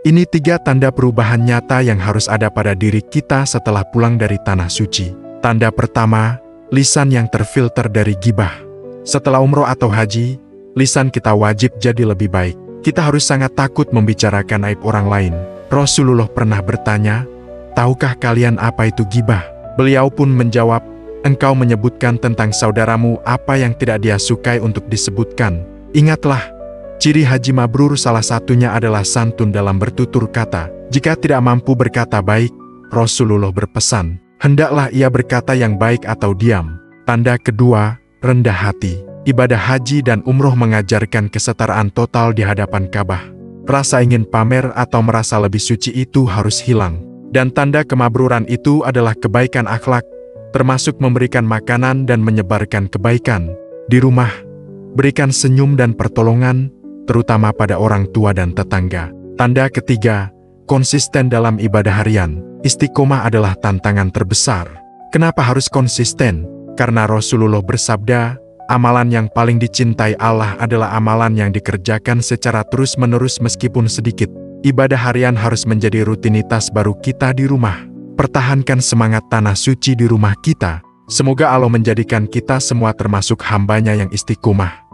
Ini 3 tanda perubahan nyata yang harus ada pada diri kita setelah pulang dari Tanah Suci. Tanda pertama, lisan yang terfilter dari gibah. Setelah umroh atau haji, lisan kita wajib jadi lebih baik. Kita harus sangat takut membicarakan aib orang lain. Rasulullah pernah bertanya, "Tahukah kalian apa itu gibah?" Beliau pun menjawab, "Engkau menyebutkan tentang saudaramu apa yang tidak dia sukai untuk disebutkan." Ingatlah, ciri haji mabrur salah satunya adalah santun dalam bertutur kata. Jika tidak mampu berkata baik, Rasulullah berpesan, hendaklah ia berkata yang baik atau diam. Tanda kedua, rendah hati. Ibadah haji dan umroh mengajarkan kesetaraan total di hadapan Ka'bah. Rasa ingin pamer atau merasa lebih suci itu harus hilang. Dan tanda kemabruran itu adalah kebaikan akhlak, termasuk memberikan makanan dan menyebarkan kebaikan. Di rumah, berikan senyum dan pertolongan, terutama pada orang tua dan tetangga. Tanda ketiga, konsisten dalam ibadah harian. Istiqomah adalah tantangan terbesar. Kenapa harus konsisten? Karena Rasulullah bersabda, amalan yang paling dicintai Allah adalah amalan yang dikerjakan secara terus-menerus meskipun sedikit. Ibadah harian harus menjadi rutinitas baru kita di rumah. Pertahankan semangat Tanah Suci di rumah kita. Semoga Allah menjadikan kita semua termasuk hambanya yang istiqomah.